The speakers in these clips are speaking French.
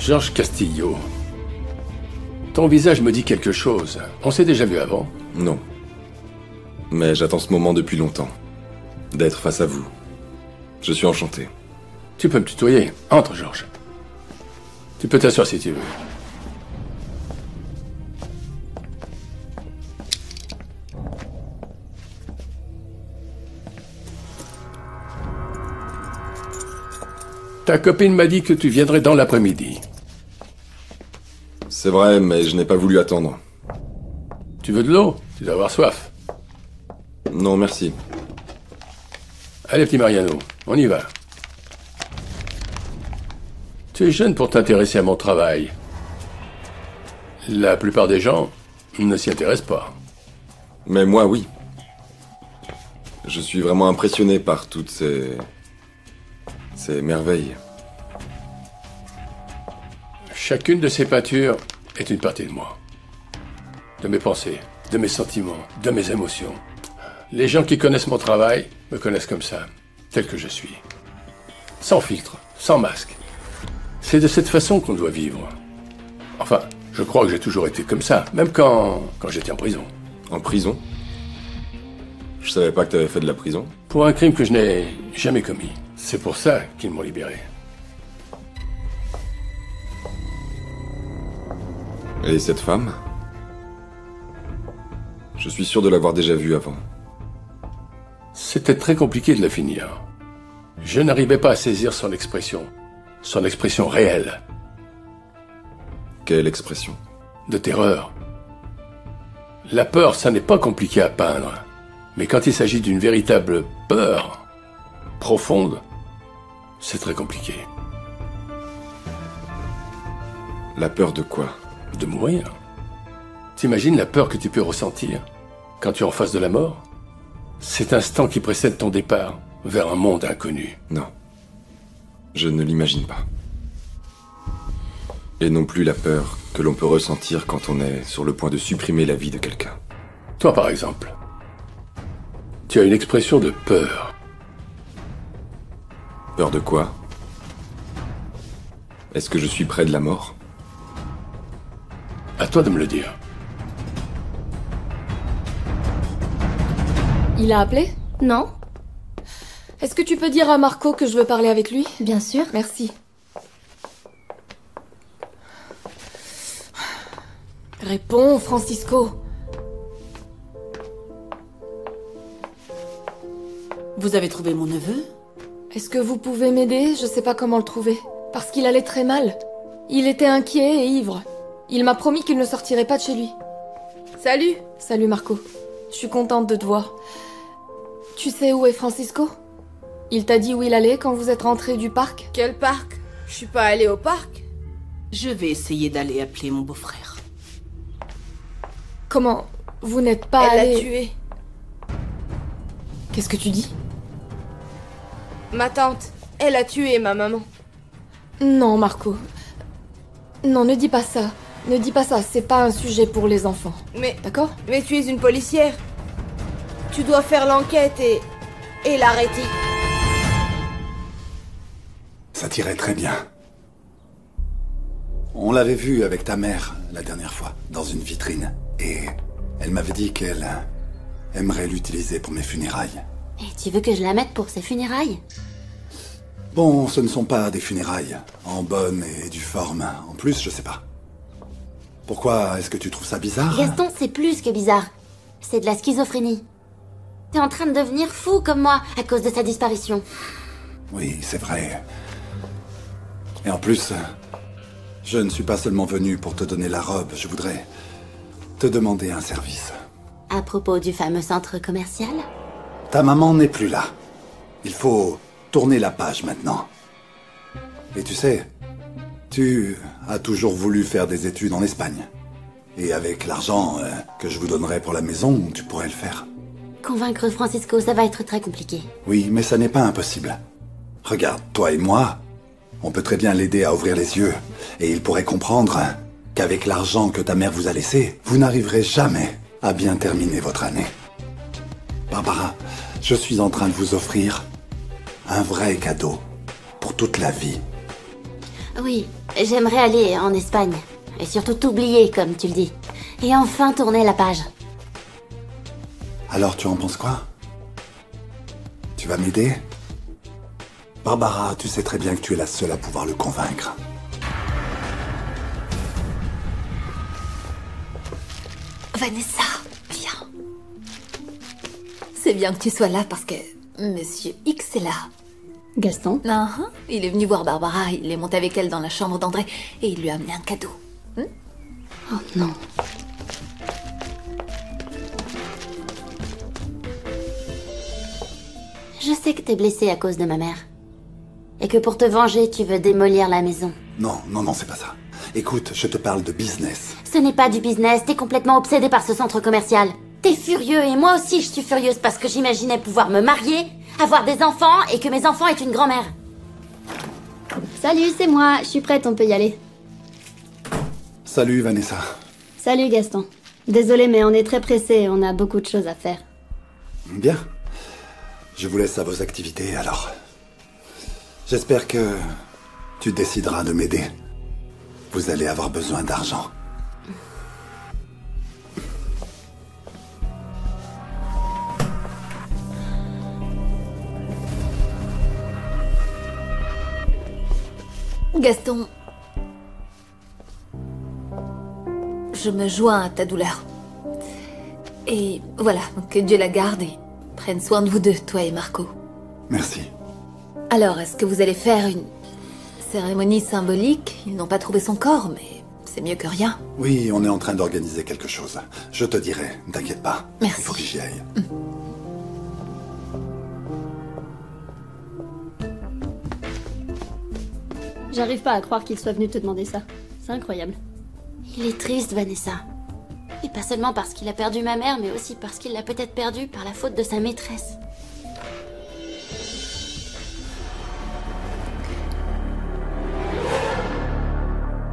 Georges Castillo. Ton visage me dit quelque chose. On s'est déjà vu avant? Non. Mais j'attends ce moment depuis longtemps. D'être face à vous. Je suis enchanté. Tu peux me tutoyer. Entre, Georges. Tu peux t'asseoir si tu veux. Ta copine m'a dit que tu viendrais dans l'après-midi. C'est vrai, mais je n'ai pas voulu attendre. Tu veux de l'eau? Tu dois avoir soif. Non, merci. Allez, petit Mariano, on y va. Tu es jeune pour t'intéresser à mon travail. La plupart des gens ne s'y intéressent pas. Mais moi, oui. Je suis vraiment impressionné par toutes ces merveilles. Chacune de ces peintures est une partie de moi. De mes pensées, de mes sentiments, de mes émotions. Les gens qui connaissent mon travail me connaissent comme ça, tel que je suis. Sans filtre, sans masque. C'est de cette façon qu'on doit vivre. Enfin, je crois que j'ai toujours été comme ça, même quand j'étais en prison. En prison? Je savais pas que t'avais fait de la prison. Pour un crime que je n'ai jamais commis. C'est pour ça qu'ils m'ont libéré. Et cette femme? Je suis sûr de l'avoir déjà vue avant. C'était très compliqué de la finir. Je n'arrivais pas à saisir son expression réelle. Quelle expression? De terreur. La peur, ça n'est pas compliqué à peindre. Mais quand il s'agit d'une véritable peur, profonde, c'est très compliqué. La peur de quoi? De mourir. T'imagines la peur que tu peux ressentir quand tu es en face de la mort? Cet instant qui précède ton départ vers un monde inconnu. Non. Je ne l'imagine pas. Et non plus la peur que l'on peut ressentir quand on est sur le point de supprimer la vie de quelqu'un. Toi, par exemple, tu as une expression de peur. Peur de quoi? Est-ce que je suis près de la mort? À toi de me le dire. Il a appelé? Non? Est-ce que tu peux dire à Marco que je veux parler avec lui? Bien sûr. Merci. Réponds, Francisco. Vous avez trouvé mon neveu? Est-ce que vous pouvez m'aider? Je sais pas comment le trouver. Parce qu'il allait très mal. Il était inquiet et ivre. Il m'a promis qu'il ne sortirait pas de chez lui. Salut. Salut Marco. Je suis contente de te voir. Tu sais où est Francisco? Il t'a dit où il allait quand vous êtes rentrés du parc? Quel parc? Je suis pas allée au parc. Je vais essayer d'aller appeler mon beau-frère. Comment? Vous n'êtes pas Elle allé... l'a tué. Qu'est-ce que tu dis? Ma tante. Elle a tué ma maman. Non, Marco. Non, ne dis pas ça. Ne dis pas ça, c'est pas un sujet pour les enfants. Mais... D'accord? Mais tu es une policière. Tu dois faire l'enquête et l'arrêter. Ça t'irait très bien. On l'avait vu avec ta mère la dernière fois, dans une vitrine. Et elle m'avait dit qu'elle aimerait l'utiliser pour mes funérailles. Et tu veux que je la mette pour ses funérailles? Bon, ce ne sont pas des funérailles, en bonne et due forme. En plus, je sais pas. Pourquoi est-ce que tu trouves ça bizarre? Gaston, c'est plus que bizarre. C'est de la schizophrénie. T'es en train de devenir fou comme moi, à cause de sa disparition. Oui, c'est vrai. Et en plus, je ne suis pas seulement venu pour te donner la robe, je voudrais te demander un service. À propos du fameux centre commercial? Ta maman n'est plus là. Il faut tourner la page maintenant. Et tu sais, tu as toujours voulu faire des études en Espagne. Et avec l'argent que je vous donnerai pour la maison, tu pourrais le faire. Convaincre Francisco, ça va être très compliqué. Oui, mais ça n'est pas impossible. Regarde, toi et moi, on peut très bien l'aider à ouvrir les yeux. Et il pourrait comprendre qu'avec l'argent que ta mère vous a laissé, vous n'arriverez jamais à bien terminer votre année. Barbara, je suis en train de vous offrir un vrai cadeau pour toute la vie. Oui, j'aimerais aller en Espagne. Et surtout t'oublier, comme tu le dis. Et enfin tourner la page. Alors tu en penses quoi? Tu vas m'aider? Barbara, tu sais très bien que tu es la seule à pouvoir le convaincre. Vanessa, viens. C'est bien que tu sois là parce que Monsieur X est là. Gaston? Il est venu voir Barbara, il est monté avec elle dans la chambre d'André et il lui a amené un cadeau. Oh non. Je sais que t'es blessé à cause de ma mère. Et que pour te venger, tu veux démolir la maison. Non, c'est pas ça. Écoute, je te parle de business. Ce n'est pas du business, t'es complètement obsédé par ce centre commercial. T'es furieux et moi aussi je suis furieuse parce que j'imaginais pouvoir me marier, avoir des enfants et que mes enfants aient une grand-mère. Salut, c'est moi. Je suis prête, on peut y aller. Salut Vanessa. Salut Gaston. Désolé, mais on est très pressé, on a beaucoup de choses à faire. Bien. Je vous laisse à vos activités alors. J'espère que tu décideras de m'aider. Vous allez avoir besoin d'argent. Gaston, je me joins à ta douleur. Et voilà, que Dieu la garde et prenne soin de vous deux, toi et Marco. Merci. Alors, est-ce que vous allez faire une cérémonie symbolique? Ils n'ont pas trouvé son corps, mais c'est mieux que rien. Oui, on est en train d'organiser quelque chose. Je te dirai, ne t'inquiète pas. Merci. Il faut que j'y aille. J'arrive pas à croire qu'il soit venu te demander ça. C'est incroyable. Il est triste, Vanessa. Et pas seulement parce qu'il a perdu ma mère, mais aussi parce qu'il l'a peut-être perdue par la faute de sa maîtresse.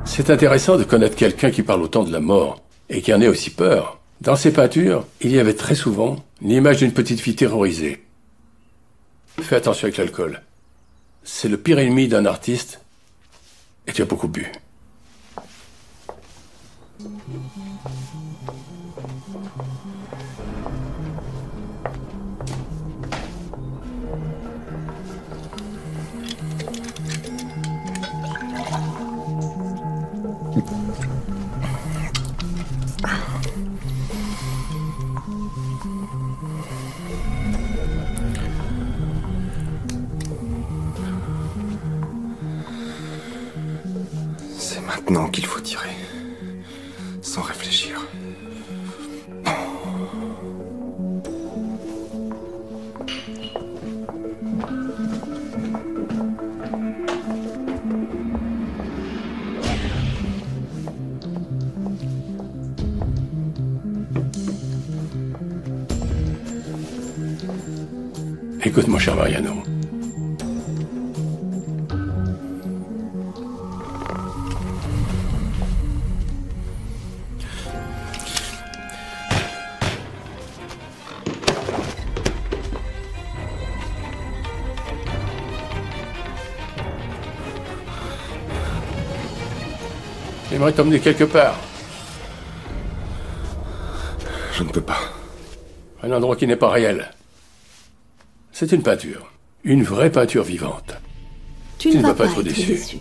C'est intéressant de connaître quelqu'un qui parle autant de la mort et qui en ait aussi peur. Dans ses peintures, il y avait très souvent l'image d'une petite fille terrorisée. Fais attention avec l'alcool. C'est le pire ennemi d'un artiste et tu as beaucoup bu. C'est maintenant qu'il faut tirer. Sans réfléchir. Écoute, mon cher Mariano. J'aimerais t'emmener quelque part. Je ne peux pas. Un endroit qui n'est pas réel. C'est une peinture. Une vraie peinture vivante. Tu ne vas pas être déçu.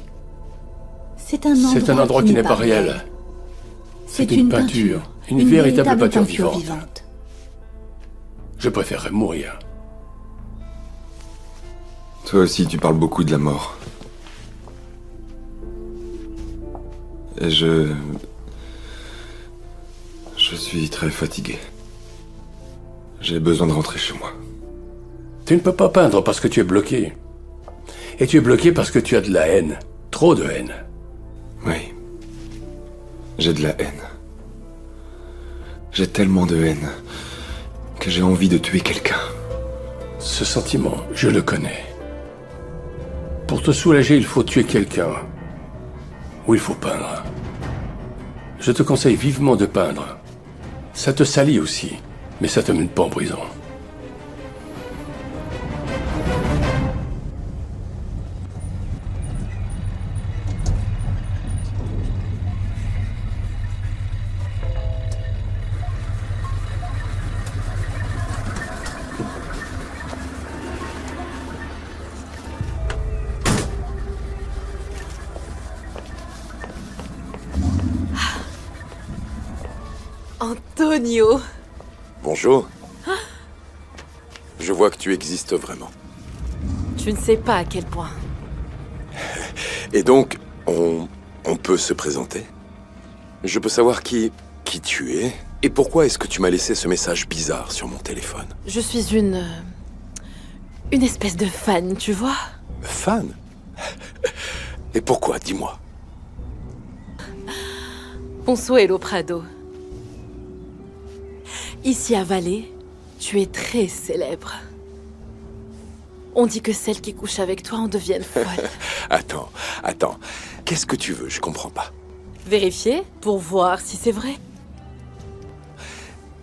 C'est un endroit qui n'est pas réel. C'est une peinture. Une véritable peinture vivante. Je préférerais mourir. Toi aussi, tu parles beaucoup de la mort. Et je suis très fatigué. J'ai besoin de rentrer chez moi. Tu ne peux pas peindre parce que tu es bloqué. Et tu es bloqué parce que tu as de la haine. Trop de haine. Oui. J'ai de la haine. J'ai tellement de haine que j'ai envie de tuer quelqu'un. Ce sentiment, je le connais. Pour te soulager, il faut tuer quelqu'un. Ou il faut peindre. Je te conseille vivement de peindre. Ça te salit aussi, mais ça te mène pas en prison. Antonio. Bonjour. Je vois que tu existes vraiment. Tu ne sais pas à quel point. Et donc, on peut se présenter? Je peux savoir qui tu es? Et pourquoi est-ce que tu m'as laissé ce message bizarre sur mon téléphone? Je suis une espèce de fan, tu vois? Fan? Et pourquoi? Dis-moi. Consuelo Prado. Ici à Valais, tu es très célèbre. On dit que celles qui couchent avec toi en deviennent folles. Attends. Qu'est-ce que tu veux? Je comprends pas. Vérifier pour voir si c'est vrai.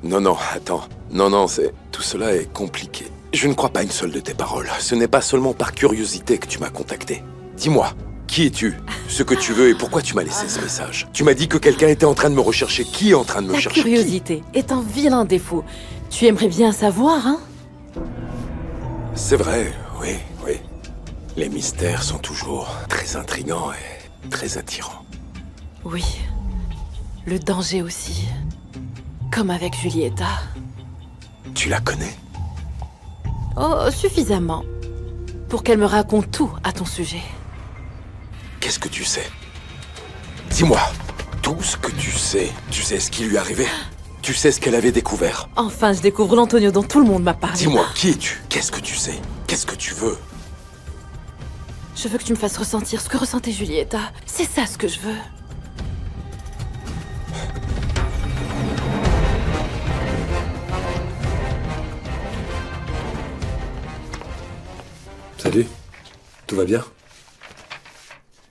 Non, attends. Non, tout cela est compliqué. Je ne crois pas une seule de tes paroles. Ce n'est pas seulement par curiosité que tu m'as contacté. Dis-moi, qui es-tu? Ce que tu veux et pourquoi tu m'as laissé ce message? Tu m'as dit que quelqu'un était en train de me rechercher. Qui est en train de me chercher? La curiosité est un vilain défaut. Tu aimerais bien savoir, hein? C'est vrai, oui. Les mystères sont toujours très intrigants et très attirants. Oui. Le danger aussi. Comme avec Julieta. Tu la connais? Oh, suffisamment. Pour qu'elle me raconte tout à ton sujet. Qu'est-ce que tu sais? Dis-moi, tout ce que tu sais. Tu sais ce qui lui est arrivé? Tu sais ce qu'elle avait découvert? Enfin, je découvre l'Antonio dont tout le monde m'a parlé. Dis-moi, qui es-tu? Qu'est-ce que tu sais? Qu'est-ce que tu veux? Je veux que tu me fasses ressentir ce que ressentait Julieta. C'est ça ce que je veux. Salut. Tout va bien?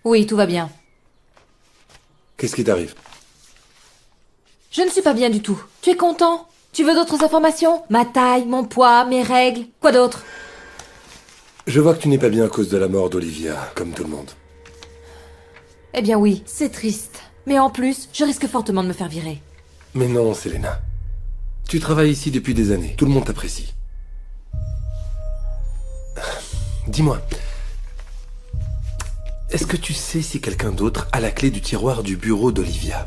Oui, tout va bien. Qu'est-ce qui t'arrive? Je ne suis pas bien du tout. Tu es content? Tu veux d'autres informations? Ma taille, mon poids, mes règles, quoi d'autre? Je vois que tu n'es pas bien à cause de la mort d'Olivia, comme tout le monde. Eh bien oui, c'est triste. Mais en plus, je risque fortement de me faire virer. Mais non, Selena. Tu travailles ici depuis des années. Tout le monde t'apprécie. Dis-moi, est-ce que tu sais si quelqu'un d'autre a la clé du tiroir du bureau d'Olivia?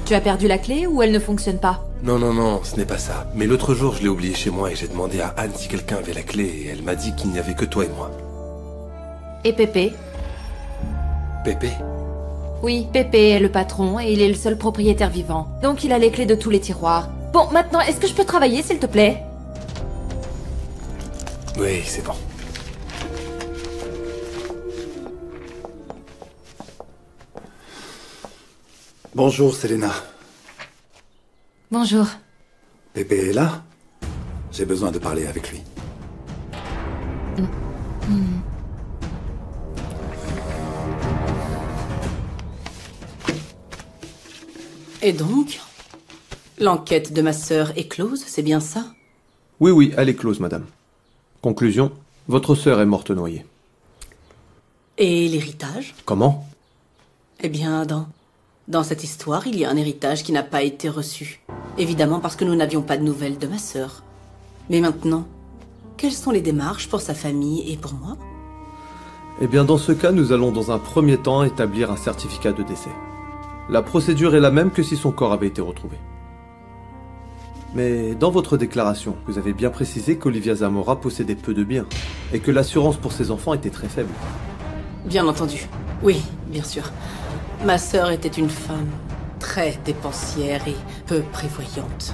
Tu as perdu la clé ou elle ne fonctionne pas? Non, ce n'est pas ça. Mais l'autre jour, je l'ai oubliée chez moi et j'ai demandé à Anne si quelqu'un avait la clé et elle m'a dit qu'il n'y avait que toi et moi. Et Pépé? Pépé? Oui, Pépé est le patron et il est le seul propriétaire vivant. Donc il a les clés de tous les tiroirs. Bon, maintenant, est-ce que je peux travailler, s'il te plaît? Oui, c'est bon. Bonjour, Selena. Bonjour. Pépé est là? J'ai besoin de parler avec lui. Et donc? L'enquête de ma sœur est close, c'est bien ça? Oui, elle est close, madame. Conclusion, votre sœur est morte noyée. Et l'héritage? Comment? Eh bien, dans cette histoire, il y a un héritage qui n'a pas été reçu. Évidemment parce que nous n'avions pas de nouvelles de ma sœur. Mais maintenant, quelles sont les démarches pour sa famille et pour moi? Eh bien, dans ce cas, nous allons dans un premier temps établir un certificat de décès. La procédure est la même que si son corps avait été retrouvé. Mais dans votre déclaration, vous avez bien précisé qu'Olivia Zamora possédait peu de biens et que l'assurance pour ses enfants était très faible. Bien entendu. Oui, bien sûr. Ma sœur était une femme très dépensière et peu prévoyante.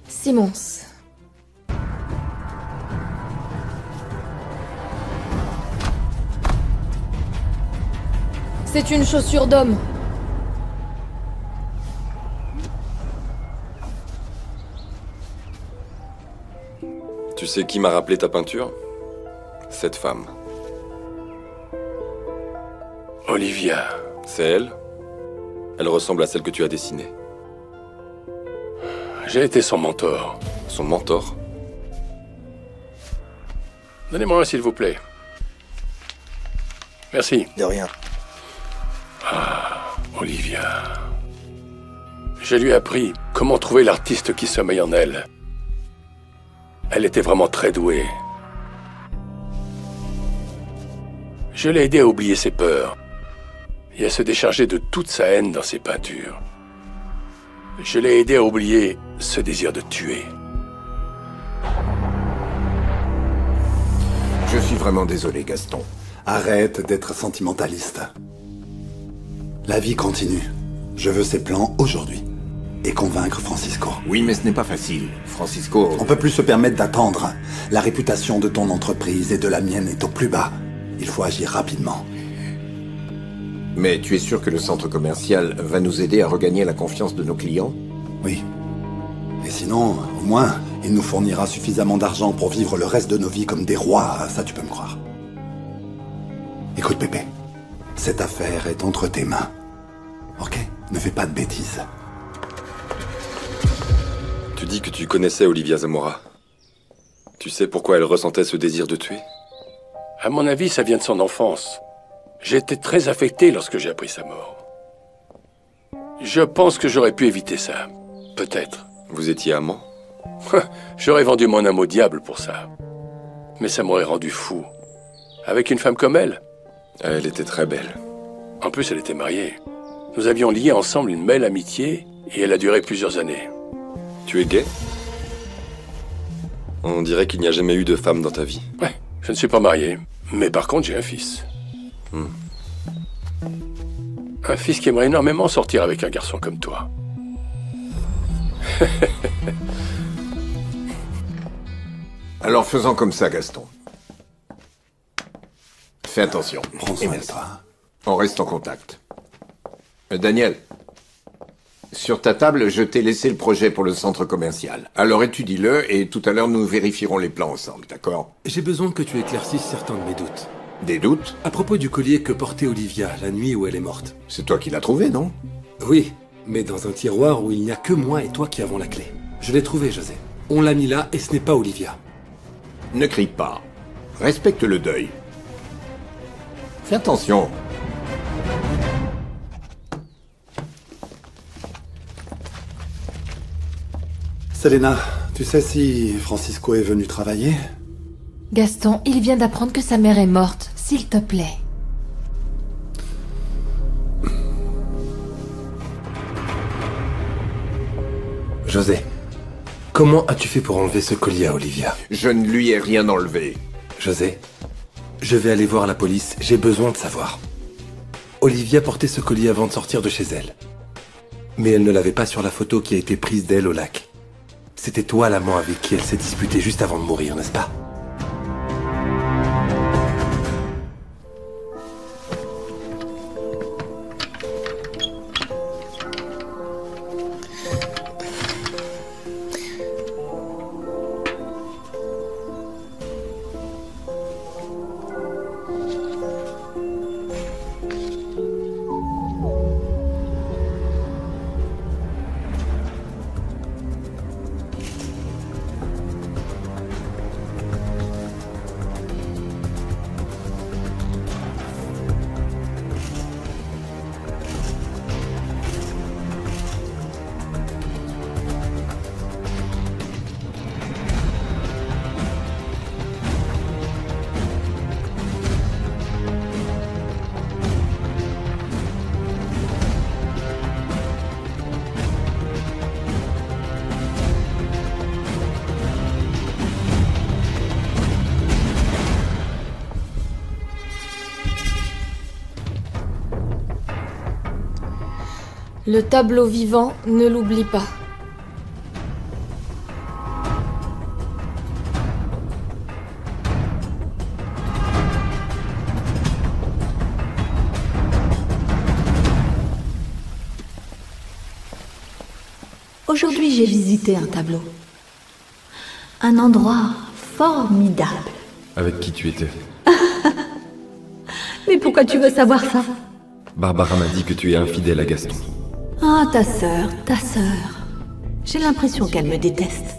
Simmons. C'est une chaussure d'homme. Tu sais qui m'a rappelé ta peinture? Cette femme. Olivia. C'est elle? Elle ressemble à celle que tu as dessinée. J'ai été son mentor. Son mentor? Donnez-moi un, s'il vous plaît. Merci. De rien. Ah, Olivia. Je lui ai appris comment trouver l'artiste qui sommeille en elle. Elle était vraiment très douée. Je l'ai aidé à oublier ses peurs et à se décharger de toute sa haine dans ses peintures. Je l'ai aidé à oublier ce désir de tuer. Je suis vraiment désolé, Gaston. Arrête d'être sentimentaliste. La vie continue. Je veux ses plans aujourd'hui. Et convaincre Francisco. Oui, mais ce n'est pas facile. Francisco... On peut plus se permettre d'attendre. La réputation de ton entreprise et de la mienne est au plus bas. Il faut agir rapidement. Mais tu es sûr que le centre commercial va nous aider à regagner la confiance de nos clients? Oui. Et sinon, au moins, il nous fournira suffisamment d'argent pour vivre le reste de nos vies comme des rois, ça tu peux me croire. Écoute, Pépé, cette affaire est entre tes mains. Ok? Ne fais pas de bêtises. Tu dis que tu connaissais Olivia Zamora. Tu sais pourquoi elle ressentait ce désir de tuer? À mon avis, ça vient de son enfance. J'ai été très affecté lorsque j'ai appris sa mort. Je pense que j'aurais pu éviter ça. Peut-être. Vous étiez amants? J'aurais vendu mon âme au diable pour ça. Mais ça m'aurait rendu fou. Avec une femme comme elle. Elle était très belle. En plus, elle était mariée. Nous avions lié ensemble une belle amitié et elle a duré plusieurs années. Tu es gay? On dirait qu'il n'y a jamais eu de femme dans ta vie. Ouais, je ne suis pas marié. Mais par contre, j'ai un fils. Un fils qui aimerait énormément sortir avec un garçon comme toi. Alors faisons comme ça, Gaston. Fais attention. Prends soin de toi. On reste en contact. Daniel, sur ta table, je t'ai laissé le projet pour le centre commercial. Alors étudie-le et tout à l'heure, nous vérifierons les plans ensemble, d'accord? J'ai besoin que tu éclaircisses certains de mes doutes. Des doutes? À propos du collier que portait Olivia la nuit où elle est morte. C'est toi qui l'as trouvé, non? Oui, mais dans un tiroir où il n'y a que moi et toi qui avons la clé. Je l'ai trouvé, José. On l'a mis là et ce n'est pas Olivia. Ne crie pas. Respecte le deuil. Fais attention. Selena, tu sais si Francisco est venu travailler? Gaston, il vient d'apprendre que sa mère est morte. S'il te plaît. José, comment as-tu fait pour enlever ce collier à Olivia? Je ne lui ai rien enlevé. José, je vais aller voir la police, j'ai besoin de savoir. Olivia portait ce collier avant de sortir de chez elle. Mais elle ne l'avait pas sur la photo qui a été prise d'elle au lac. C'était toi l'amant avec qui elle s'est disputée juste avant de mourir, n'est-ce pas? Le tableau vivant, ne l'oublie pas. Aujourd'hui, j'ai visité un tableau. Un endroit formidable. Avec qui tu étais? Mais pourquoi tu veux savoir ça? Barbara m'a dit que tu es infidèle à Gaston. Ah, ta sœur. J'ai l'impression qu'elle me déteste.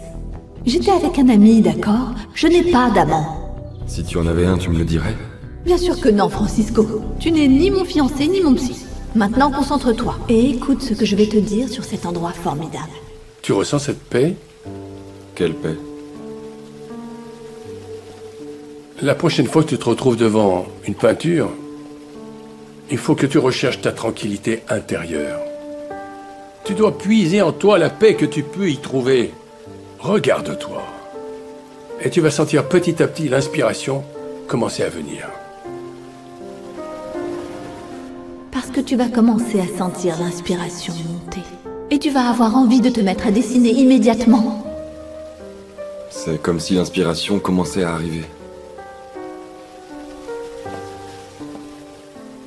J'étais avec un ami, d'accord? Je n'ai pas d'amant. Si tu en avais un, tu me le dirais? Bien sûr que non, Francisco. Tu n'es ni mon fiancé, ni mon psy. Maintenant, concentre-toi et écoute ce que je vais te dire sur cet endroit formidable. Tu ressens cette paix? Quelle paix? La prochaine fois que tu te retrouves devant une peinture, il faut que tu recherches ta tranquillité intérieure. Tu dois puiser en toi la paix que tu peux y trouver. Regarde-toi. Et tu vas sentir petit à petit l'inspiration commencer à venir. Parce que tu vas commencer à sentir l'inspiration monter. Et tu vas avoir envie de te mettre à dessiner immédiatement. C'est comme si l'inspiration commençait à arriver.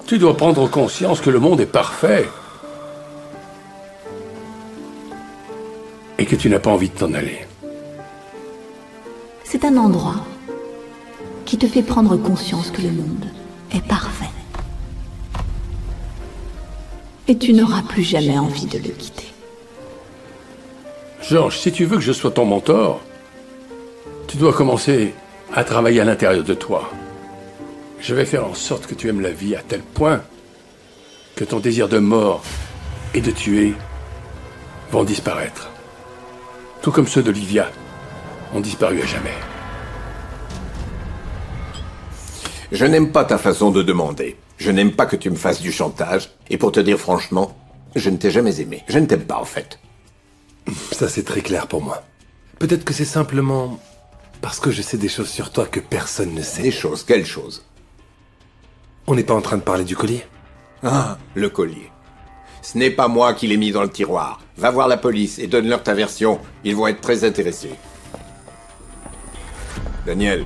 Tu dois prendre conscience que le monde est parfait. Et que tu n'as pas envie de t'en aller. C'est un endroit qui te fait prendre conscience que le monde est parfait. Et tu n'auras plus jamais envie de le quitter. Georges, si tu veux que je sois ton mentor, tu dois commencer à travailler à l'intérieur de toi. Je vais faire en sorte que tu aimes la vie à tel point que ton désir de mort et de tuer vont disparaître. Tout comme ceux d'Olivia ont disparu à jamais. Je n'aime pas ta façon de demander. Je n'aime pas que tu me fasses du chantage. Et pour te dire franchement, je ne t'ai jamais aimé. Je ne t'aime pas, en fait. Ça, c'est très clair pour moi. Peut-être que c'est simplement parce que je sais des choses sur toi que personne ne sait. Des choses? Quelles choses? On n'est pas en train de parler du collier? Ah, le collier. Ce n'est pas moi qui l'ai mis dans le tiroir. Va voir la police et donne-leur ta version. Ils vont être très intéressés. Daniel,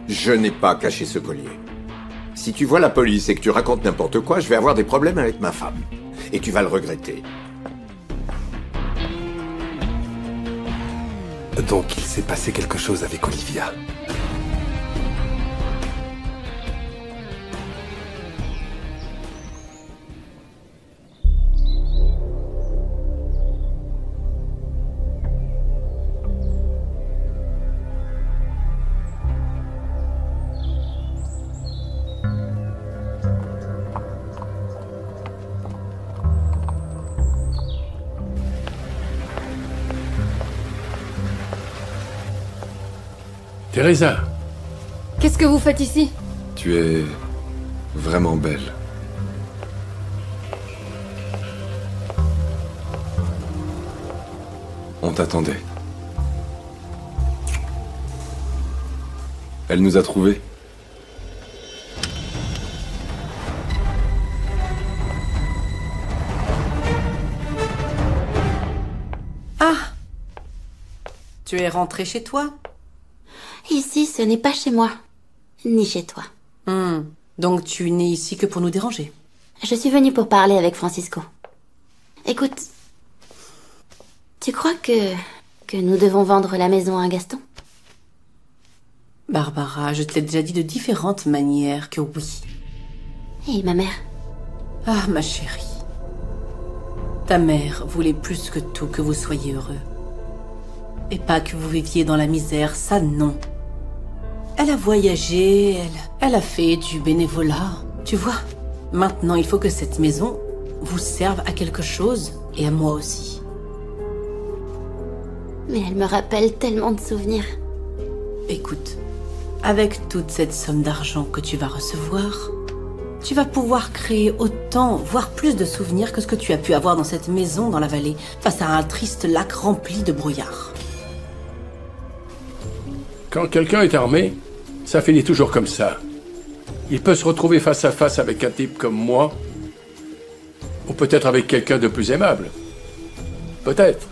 je n'ai pas caché ce collier. Si tu vois la police et que tu racontes n'importe quoi, je vais avoir des problèmes avec ma femme. Et tu vas le regretter. Donc il s'est passé quelque chose avec Olivia. Teresa. Qu'est-ce que vous faites ici? Tu es vraiment belle. On t'attendait. Elle nous a trouvés. Ah! Tu es rentré chez toi? Ici, ce n'est pas chez moi. Ni chez toi. Donc tu n'es ici que pour nous déranger? Je suis venue pour parler avec Francisco. Écoute, tu crois que nous devons vendre la maison à Gaston? Barbara, je te l'ai déjà dit de différentes manières que oui. Et ma mère? Ah, ma chérie. Ta mère voulait plus que tout que vous soyez heureux. Et pas que vous viviez dans la misère, ça non. Elle a voyagé, elle a fait du bénévolat. Tu vois, maintenant il faut que cette maison vous serve à quelque chose et à moi aussi. Mais elle me rappelle tellement de souvenirs. Écoute, avec toute cette somme d'argent que tu vas recevoir, tu vas pouvoir créer autant, voire plus de souvenirs que ce que tu as pu avoir dans cette maison dans la vallée, face à un triste lac rempli de brouillard. Quand quelqu'un est armé, ça finit toujours comme ça. Il peut se retrouver face à face avec un type comme moi, ou peut-être avec quelqu'un de plus aimable. Peut-être.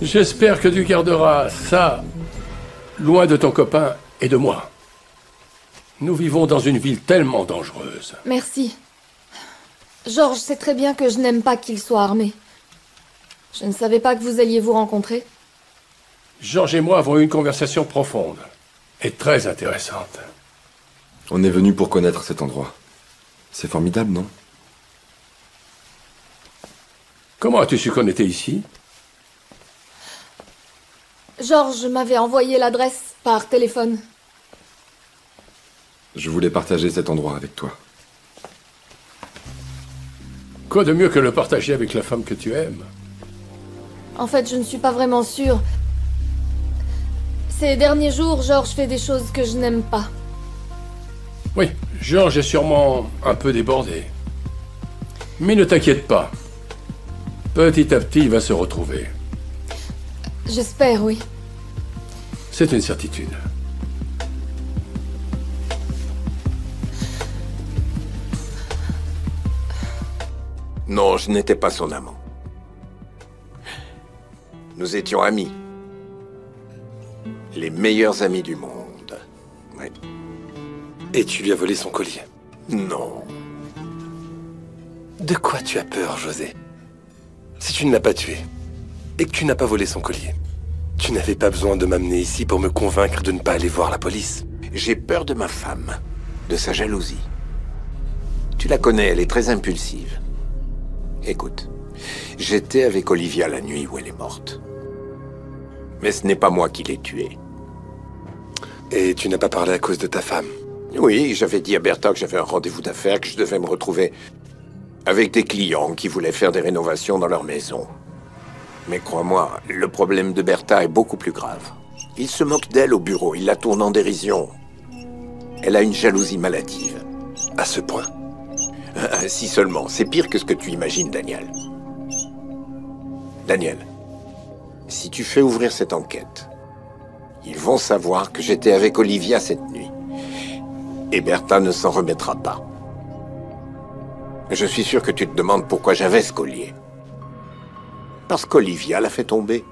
J'espère que tu garderas ça loin de ton copain et de moi. Nous vivons dans une ville tellement dangereuse. Merci. George sait très bien que je n'aime pas qu'il soit armé. Je ne savais pas que vous alliez vous rencontrer. George et moi avons eu une conversation profonde et très intéressante. On est venu pour connaître cet endroit. C'est formidable, non? Comment as-tu su qu'on était ici? George m'avait envoyé l'adresse par téléphone. Je voulais partager cet endroit avec toi. Quoi de mieux que le partager avec la femme que tu aimes? En fait, je ne suis pas vraiment sûre. Ces derniers jours, George fait des choses que je n'aime pas. Oui, George est sûrement un peu débordé. Mais ne t'inquiète pas. Petit à petit, il va se retrouver. J'espère, oui. C'est une certitude. Non, je n'étais pas son amant. Nous étions amis. Les meilleurs amis du monde. Ouais. Et tu lui as volé son collier? Non. De quoi tu as peur, José? Si tu ne l'as pas tué, et que tu n'as pas volé son collier, tu n'avais pas besoin de m'amener ici pour me convaincre de ne pas aller voir la police. J'ai peur de ma femme, de sa jalousie. Tu la connais, elle est très impulsive. Écoute, j'étais avec Olivia la nuit où elle est morte. Mais ce n'est pas moi qui l'ai tuée. Et tu n'as pas parlé à cause de ta femme? Oui, j'avais dit à Bertha que j'avais un rendez-vous d'affaires, que je devais me retrouver avec des clients qui voulaient faire des rénovations dans leur maison. Mais crois-moi, le problème de Bertha est beaucoup plus grave. Il se moque d'elle au bureau, il la tourne en dérision. Elle a une jalousie maladive. À ce point? Si seulement. C'est pire que ce que tu imagines, Daniel. Daniel, si tu fais ouvrir cette enquête, ils vont savoir que j'étais avec Olivia cette nuit. Et Bertha ne s'en remettra pas. Je suis sûr que tu te demandes pourquoi j'avais ce collier. Parce qu'Olivia l'a fait tomber.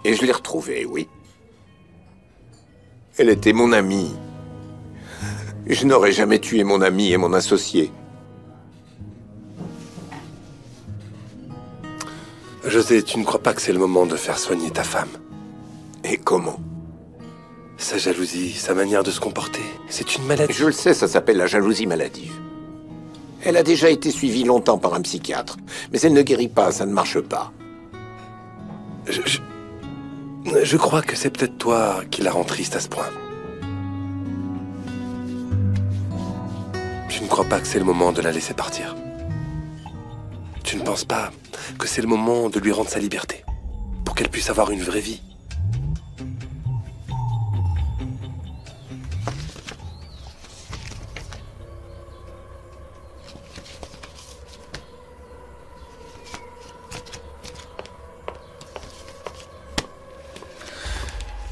Et je l'ai retrouvée, oui. Elle était mon amie. Je n'aurais jamais tué mon ami et mon associé. José, tu ne crois pas que c'est le moment de faire soigner ta femme? Et comment? Sa jalousie, sa manière de se comporter, c'est une maladie. Je le sais, ça s'appelle la jalousie maladive. Elle a déjà été suivie longtemps par un psychiatre, mais elle ne guérit pas, ça ne marche pas. Je crois que c'est peut-être toi qui la rend triste à ce point. Tu ne crois pas que c'est le moment de la laisser partir? Tu ne penses pas que c'est le moment de lui rendre sa liberté, pour qu'elle puisse avoir une vraie vie?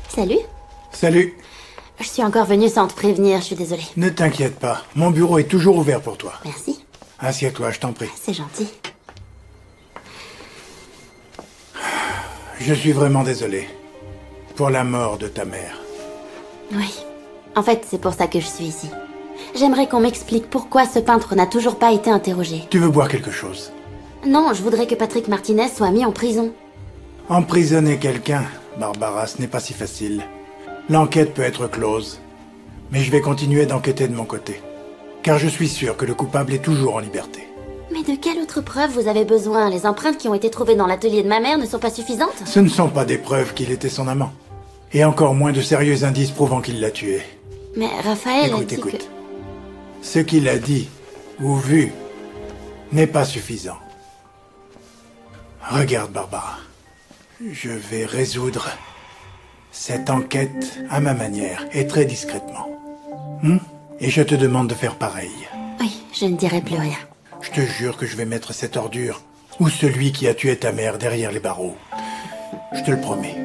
Salut. Salut. Je suis encore venue sans te prévenir, je suis désolée. Ne t'inquiète pas, mon bureau est toujours ouvert pour toi. Merci. Assieds-toi, je t'en prie. C'est gentil. Je suis vraiment désolé pour la mort de ta mère. Oui. En fait, c'est pour ça que je suis ici. J'aimerais qu'on m'explique pourquoi ce peintre n'a toujours pas été interrogé. Tu veux boire quelque chose? Non, je voudrais que Patrick Martinez soit mis en prison. Emprisonner quelqu'un, Barbara, ce n'est pas si facile. L'enquête peut être close. Mais je vais continuer d'enquêter de mon côté. Car je suis sûr que le coupable est toujours en liberté. Mais de quelle autre preuve vous avez besoin? Les empreintes qui ont été trouvées dans l'atelier de ma mère ne sont pas suffisantes? Ce ne sont pas des preuves qu'il était son amant. Et encore moins de sérieux indices prouvant qu'il l'a tuée. Mais Raphaël a dit Écoute. que... Ce qu'il a dit, ou vu, n'est pas suffisant. Regarde, Barbara. Je vais résoudre cette enquête à ma manière, et très discrètement. Et je te demande de faire pareil. Oui, je ne dirai plus rien. Je te jure que je vais mettre cette ordure, ou celui qui a tué ta mère, derrière les barreaux. Je te le promets.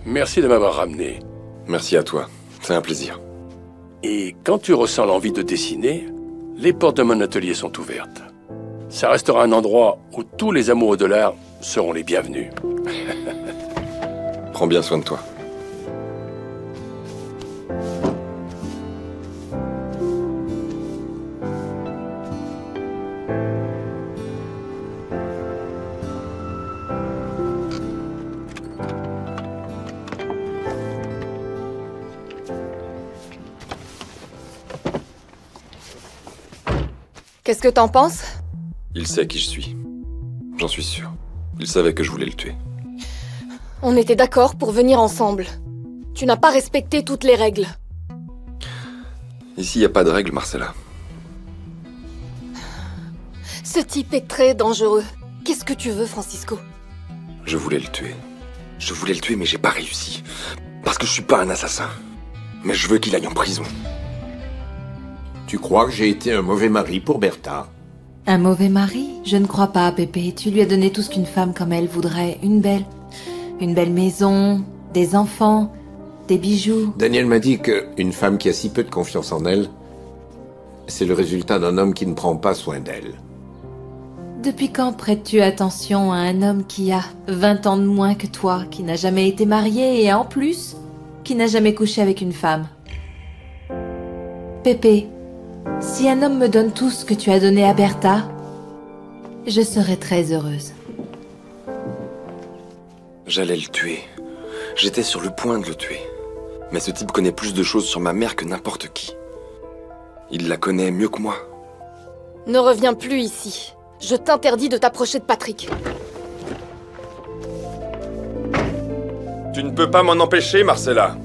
Merci de m'avoir ramené. Merci à toi. C'est un plaisir. Et quand tu ressens l'envie de dessiner, les portes de mon atelier sont ouvertes. Ça restera un endroit où tous les amoureux de l'art seront les bienvenus. Prends bien soin de toi. Qu'est-ce que t'en penses? Il sait qui je suis. J'en suis sûr. Il savait que je voulais le tuer. On était d'accord pour venir ensemble. Tu n'as pas respecté toutes les règles. Ici, il n'y a pas de règles, Marcella. Ce type est très dangereux. Qu'est-ce que tu veux, Francisco? Je voulais le tuer. Je voulais le tuer, mais j'ai pas réussi. Parce que je suis pas un assassin. Mais je veux qu'il aille en prison. Tu crois que j'ai été un mauvais mari pour Bertha? Un mauvais mari? Je ne crois pas, Pépé. Tu lui as donné tout ce qu'une femme comme elle voudrait. Une belle maison, des enfants, des bijoux. Daniel m'a dit qu'une femme qui a si peu de confiance en elle, c'est le résultat d'un homme qui ne prend pas soin d'elle. Depuis quand prêtes-tu attention à un homme qui a 20 ans de moins que toi, qui n'a jamais été marié et en plus, qui n'a jamais couché avec une femme? Pépé, si un homme me donne tout ce que tu as donné à Bertha, je serai très heureuse. J'allais le tuer. J'étais sur le point de le tuer. Mais ce type connaît plus de choses sur ma mère que n'importe qui. Il la connaît mieux que moi. Ne reviens plus ici. Je t'interdis de t'approcher de Patrick. Tu ne peux pas m'en empêcher, Marcella.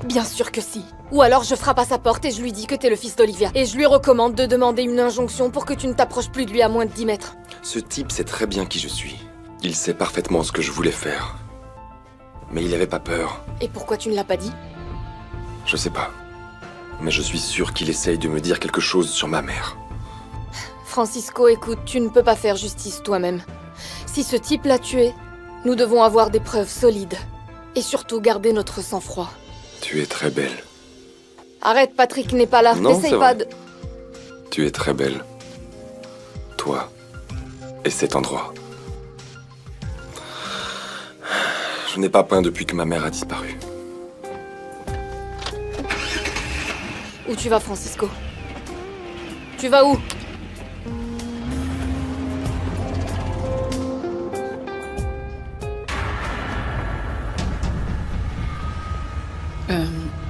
Bien sûr que si. Ou alors je frappe à sa porte et je lui dis que t'es le fils d'Olivia. Et je lui recommande de demander une injonction pour que tu ne t'approches plus de lui à moins de 10 mètres. Ce type sait très bien qui je suis. Il sait parfaitement ce que je voulais faire. Mais il avait pas peur. Et pourquoi tu ne l'as pas dit? Je sais pas. Mais je suis sûr qu'il essaye de me dire quelque chose sur ma mère. Francisco, écoute, tu ne peux pas faire justice toi-même. Si ce type l'a tué, nous devons avoir des preuves solides. Et surtout garder notre sang-froid. Tu es très belle. Arrête, Patrick n'est pas là. N'essaye pas de... Tu es très belle. Toi. Et cet endroit. Je n'ai pas peint depuis que ma mère a disparu. Où tu vas, Francisco? Tu vas où?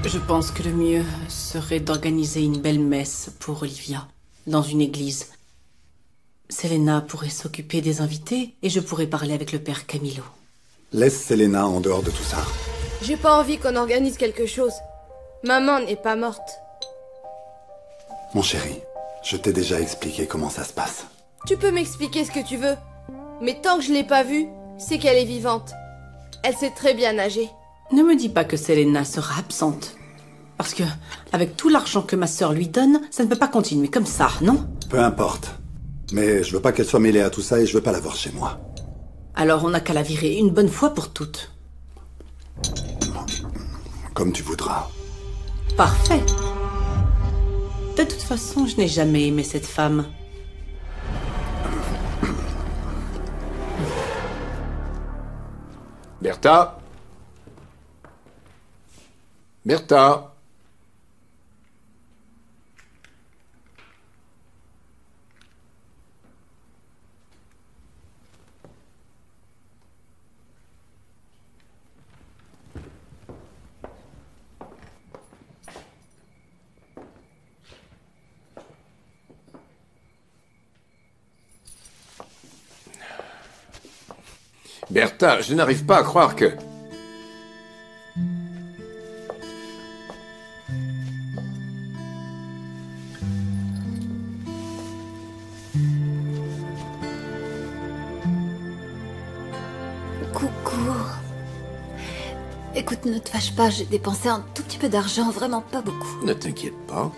Je pense que le mieux serait d'organiser une belle messe pour Olivia, dans une église. Selena pourrait s'occuper des invités et je pourrais parler avec le père Camilo. Laisse Selena en dehors de tout ça. J'ai pas envie qu'on organise quelque chose. Maman n'est pas morte. Mon chéri, je t'ai déjà expliqué comment ça se passe. Tu peux m'expliquer ce que tu veux. Mais tant que je l'ai pas vue, c'est qu'elle est vivante. Elle sait très bien nager. Ne me dis pas que Selena sera absente. Parce que, avec tout l'argent que ma sœur lui donne, ça ne peut pas continuer comme ça, non? Peu importe. Mais je veux pas qu'elle soit mêlée à tout ça et je veux pas la voir chez moi. Alors on n'a qu'à la virer une bonne fois pour toutes. Comme tu voudras. Parfait. De toute façon, je n'ai jamais aimé cette femme. Bertha? Bertha? Bertha, je n'arrive pas à croire que... Coucou. Écoute, ne te fâche pas, j'ai dépensé un tout petit peu d'argent, vraiment pas beaucoup. Ne t'inquiète pas.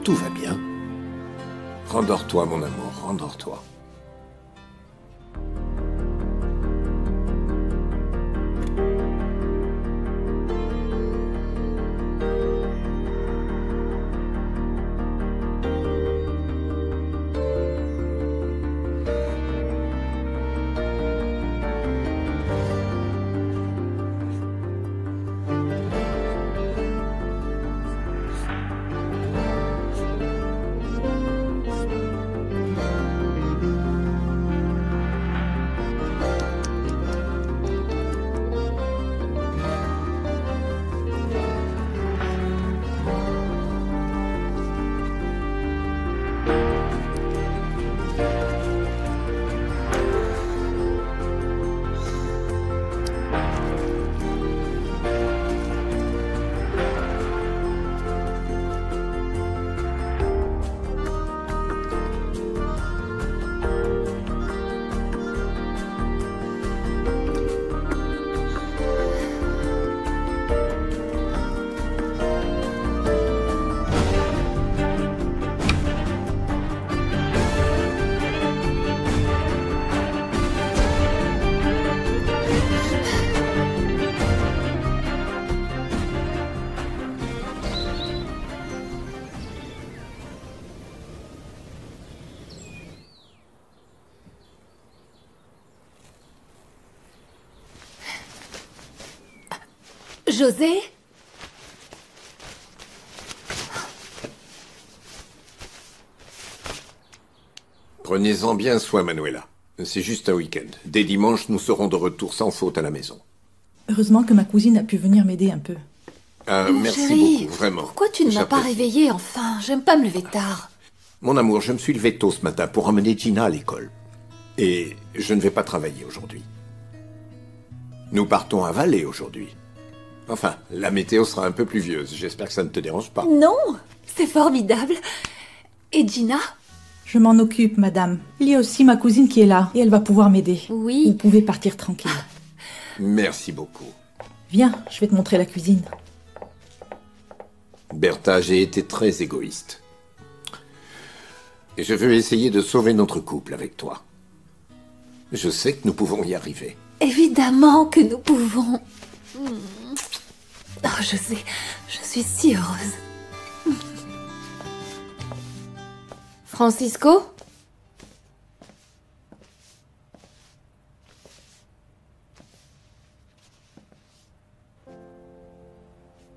Tout va bien. Rendors-toi, mon amour, rendors-toi. José? Prenez-en bien soin, Manuela. C'est juste un week-end. Dès dimanche, nous serons de retour sans faute à la maison. Heureusement que ma cousine a pu venir m'aider un peu. Merci Chérie, beaucoup, vraiment. Pourquoi tu ne m'as pas J'apprécie. réveillée enfin? J'aime pas me lever tard. Mon amour, je me suis levé tôt ce matin pour emmener Gina à l'école. Et je ne vais pas travailler aujourd'hui. Nous partons à Valais aujourd'hui. Enfin, la météo sera un peu pluvieuse. J'espère que ça ne te dérange pas. Non, c'est formidable. Et Gina? Je m'en occupe, madame. Il y a aussi ma cousine qui est là, et elle va pouvoir m'aider. Oui. Vous pouvez partir tranquille. Merci beaucoup. Viens, je vais te montrer la cuisine. Bertha, j'ai été très égoïste. Et je veux essayer de sauver notre couple avec toi. Je sais que nous pouvons y arriver. Évidemment que nous pouvons. Oh, José, je suis si heureuse. Francisco?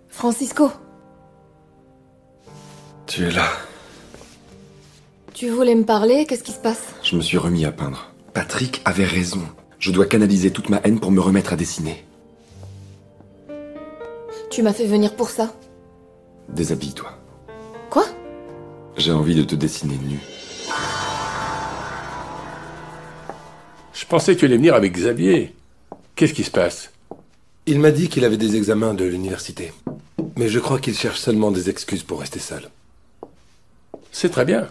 Francisco, Tu es là. tu voulais me parler? Qu'est-ce qui se passe? Je me suis remis à peindre. Patrick avait raison. Je dois canaliser toute ma haine pour me remettre à dessiner. Tu m'as fait venir pour ça. Déshabille-toi. Quoi? J'ai envie de te dessiner nu. Je pensais que tu allais venir avec Xavier. Qu'est-ce qui se passe? Il m'a dit qu'il avait des examens de l'université. Mais je crois qu'il cherche seulement des excuses pour rester seul. C'est très bien.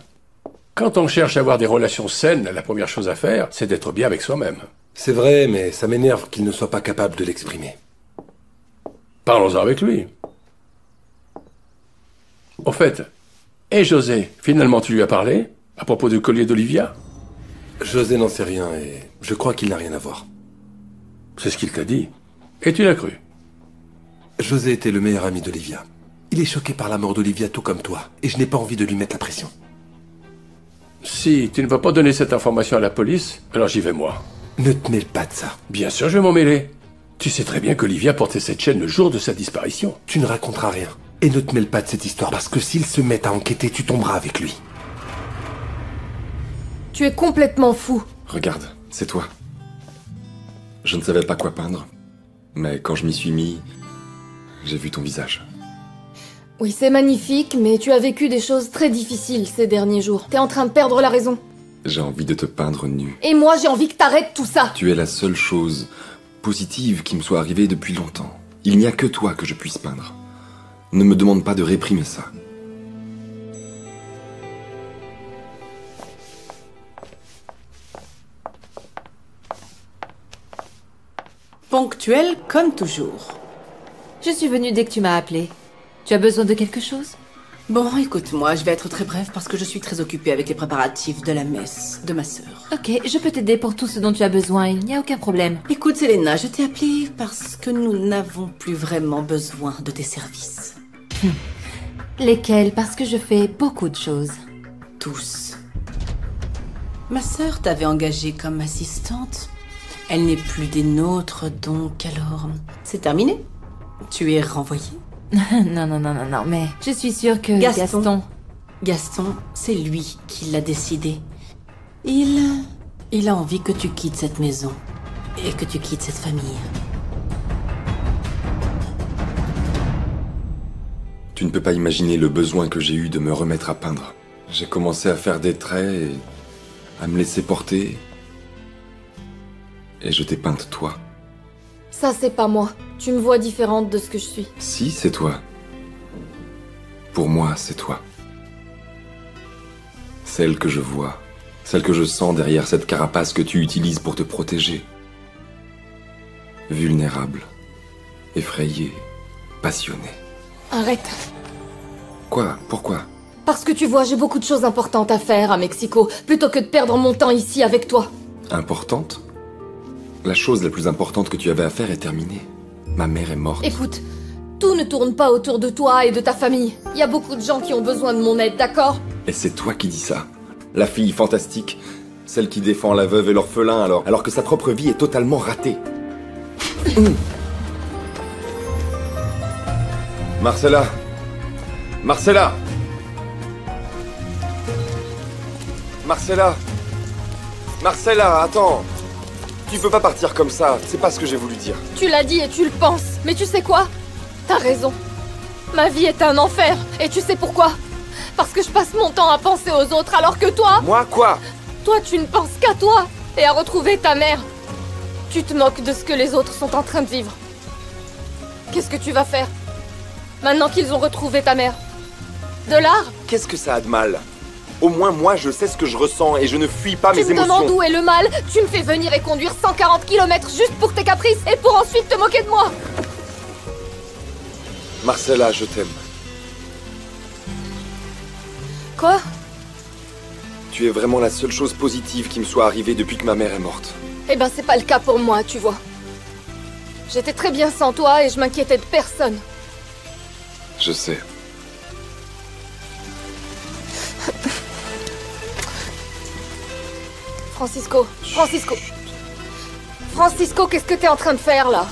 Quand on cherche à avoir des relations saines, la première chose à faire, c'est d'être bien avec soi-même. C'est vrai, mais ça m'énerve qu'il ne soit pas capable de l'exprimer. Parlons-en avec lui. Au fait, et José, finalement tu lui as parlé à propos du collier d'Olivia? José n'en sait rien et je crois qu'il n'a rien à voir. C'est ce qu'il t'a dit. Et tu l'as cru? José était le meilleur ami d'Olivia. Il est choqué par la mort d'Olivia tout comme toi, et je n'ai pas envie de lui mettre la pression. Si tu ne vas pas donner cette information à la police, alors j'y vais moi. Ne te mêle pas de ça. Bien sûr, je vais m'en mêler. Tu sais très bien qu'Olivia portait cette chaîne le jour de sa disparition. Tu ne raconteras rien. Et ne te mêle pas de cette histoire, parce que s'il se met à enquêter, tu tomberas avec lui. Tu es complètement fou. Regarde, c'est toi. Je ne savais pas quoi peindre, mais quand je m'y suis mis, j'ai vu ton visage. Oui, c'est magnifique, mais tu as vécu des choses très difficiles ces derniers jours. T'es en train de perdre la raison. J'ai envie de te peindre nu. Et moi, j'ai envie que t'arrêtes tout ça. Tu es la seule chose positive qui me soit arrivée depuis longtemps. Il n'y a que toi que je puisse peindre. Ne me demande pas de réprimer ça. Ponctuel comme toujours. Je suis venue dès que tu m'as appelé. Tu as besoin de quelque chose? Bon, écoute-moi, je vais être très brève parce que je suis très occupée avec les préparatifs de la messe de ma sœur. Ok, je peux t'aider pour tout ce dont tu as besoin, il n'y a aucun problème. Écoute, Selena, je t'ai appelée parce que nous n'avons plus vraiment besoin de tes services. Lesquels? Parce que je fais beaucoup de choses. Tous. Ma sœur t'avait engagée comme assistante. Elle n'est plus des nôtres, donc alors... C'est terminé. Tu es renvoyée. Non, mais je suis sûre que Gaston, c'est lui qui l'a décidé. Il a envie que tu quittes cette maison et que tu quittes cette famille. Tu ne peux pas imaginer le besoin que j'ai eu de me remettre à peindre. J'ai commencé à faire des traits et à me laisser porter. Et je t'ai peinte toi. Ça, c'est pas moi. Tu me vois différente de ce que je suis. Si, c'est toi. Pour moi, c'est toi. Celle que je vois, celle que je sens derrière cette carapace que tu utilises pour te protéger. Vulnérable, effrayée, passionnée. Arrête. Quoi? Pourquoi? Parce que tu vois, j'ai beaucoup de choses importantes à faire à Mexico, plutôt que de perdre mon temps ici avec toi. Importante? La chose la plus importante que tu avais à faire est terminée. Ma mère est morte. Écoute, tout ne tourne pas autour de toi et de ta famille. Il y a beaucoup de gens qui ont besoin de mon aide, d'accord? Et c'est toi qui dis ça. La fille fantastique. Celle qui défend la veuve et l'orphelin alors que sa propre vie est totalement ratée. Marcella! Marcella! Marcella! Marcella, attends! Tu peux pas partir comme ça, c'est pas ce que j'ai voulu dire. Tu l'as dit et tu le penses, mais tu sais quoi? T'as raison. Ma vie est un enfer, et tu sais pourquoi? Parce que je passe mon temps à penser aux autres, alors que toi... Moi, quoi? Toi, tu ne penses qu'à toi, et à retrouver ta mère. Tu te moques de ce que les autres sont en train de vivre. Qu'est-ce que tu vas faire? Maintenant qu'ils ont retrouvé ta mère? De l'art? Qu'est-ce que ça a de mal? Au moins, moi, je sais ce que je ressens et je ne fuis pas mes émotions. Tu me demandes où est le mal? Tu me fais venir et conduire 140 km juste pour tes caprices et pour ensuite te moquer de moi. Marcella, je t'aime. Quoi? Tu es vraiment la seule chose positive qui me soit arrivée depuis que ma mère est morte. Eh ben, c'est pas le cas pour moi, tu vois. J'étais très bien sans toi et je m'inquiétais de personne. Je sais. Francisco, Francisco, qu'est-ce que t'es en train de faire, là?